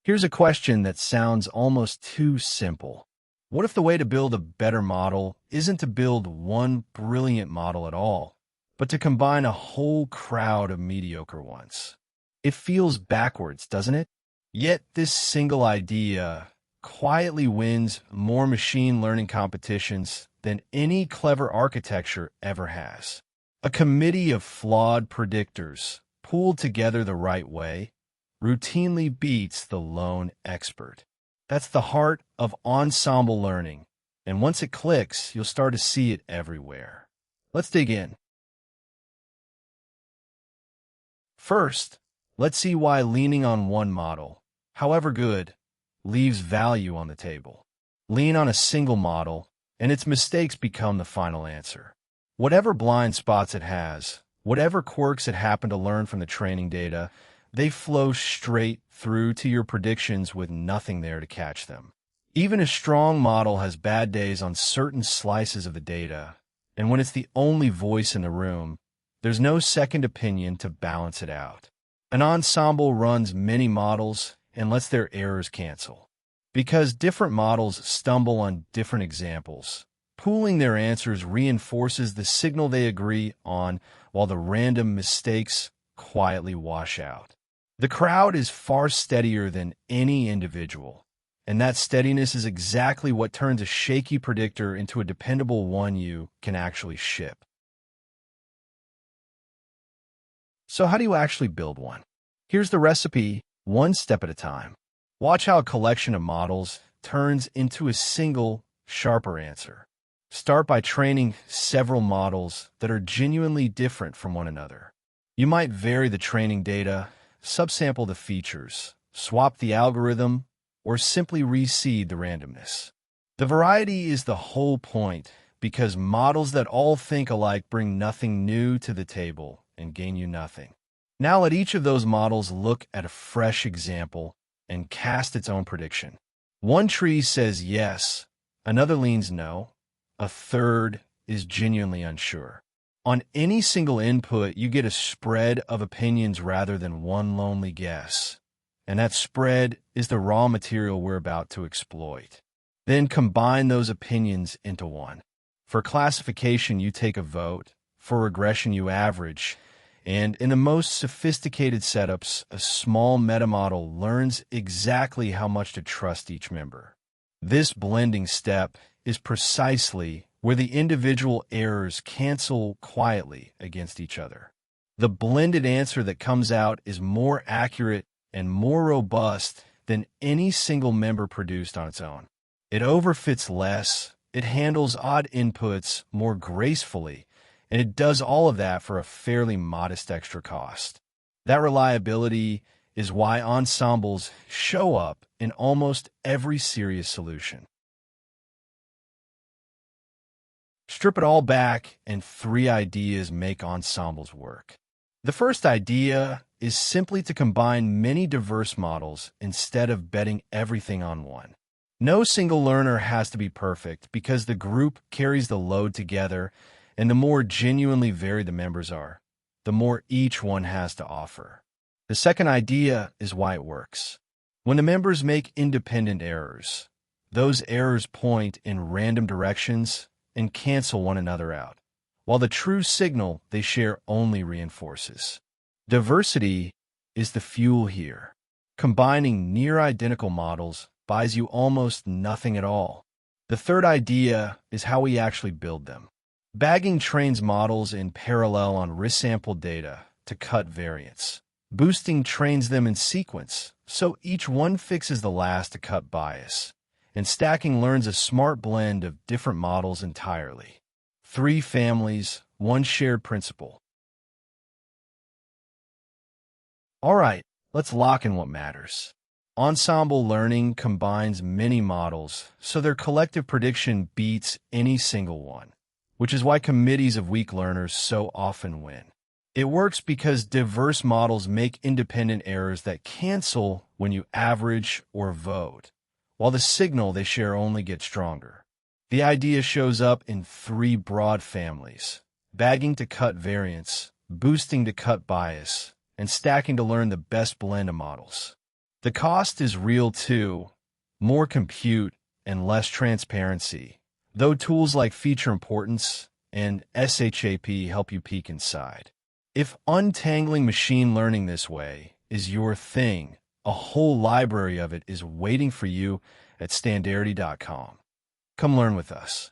Here's a question that sounds almost too simple. What if the way to build a better model isn't to build one brilliant model at all, but to combine a whole crowd of mediocre ones? It feels backwards, doesn't it? Yet this single idea quietly wins more machine learning competitions than any clever architecture ever has. A committee of flawed predictors, pooled together the right way, routinely beats the lone expert. That's the heart of ensemble learning, and once it clicks, you'll start to see it everywhere. Let's dig in. First, let's see why leaning on one model, however good, leaves value on the table. Lean on a single model, and its mistakes become the final answer. Whatever blind spots it has, whatever quirks it happened to learn from the training data, they flow straight through to your predictions with nothing there to catch them. Even a strong model has bad days on certain slices of the data, and when it's the only voice in the room, there's no second opinion to balance it out. An ensemble runs many models and lets their errors cancel. Because different models stumble on different examples, pooling their answers reinforces the signal they agree on while the random mistakes quietly wash out. The crowd is far steadier than any individual, and that steadiness is exactly what turns a shaky predictor into a dependable one you can actually ship. So how do you actually build one? Here's the recipe, one step at a time. Watch how a collection of models turns into a single, sharper answer. Start by training several models that are genuinely different from one another. You might vary the training data, subsample the features, swap the algorithm, or simply reseed the randomness. The variety is the whole point, because models that all think alike bring nothing new to the table and gain you nothing. Now let each of those models look at a fresh example and cast its own prediction. One tree says yes, another leans no, a third is genuinely unsure. On any single input, you get a spread of opinions rather than one lonely guess. And that spread is the raw material we're about to exploit. Then combine those opinions into one. For classification, you take a vote. For regression, you average. And in the most sophisticated setups, a small metamodel learns exactly how much to trust each member. This blending step is precisely where the individual errors cancel quietly against each other. The blended answer that comes out is more accurate and more robust than any single member produced on its own. It overfits less, it handles odd inputs more gracefully, and it does all of that for a fairly modest extra cost. That reliability is why ensembles show up in almost every serious solution. Strip it all back, and three ideas make ensembles work. The first idea is simply to combine many diverse models instead of betting everything on one. No single learner has to be perfect because the group carries the load together, and the more genuinely varied the members are, the more each one has to offer. The second idea is why it works. When the members make independent errors, those errors point in random directions and cancel one another out, while the true signal they share only reinforces. Diversity is the fuel here. Combining near-identical models buys you almost nothing at all. The third idea is how we actually build them. Bagging trains models in parallel on risk-sampled data to cut variance. Boosting trains them in sequence, so each one fixes the last to cut bias. And stacking learns a smart blend of different models entirely. 3 families, 1 shared principle. All right, let's lock in what matters. Ensemble learning combines many models, so their collective prediction beats any single one, which is why committees of weak learners so often win. It works because diverse models make independent errors that cancel when you average or vote, while the signal they share only gets stronger. The idea shows up in 3 broad families: bagging to cut variance, boosting to cut bias, and stacking to learn the best blend of models. The cost is real too, more compute and less transparency, though tools like feature importance and SHAP help you peek inside. If untangling machine learning this way is your thing, a whole library of it is waiting for you at Standarity.com. Come learn with us.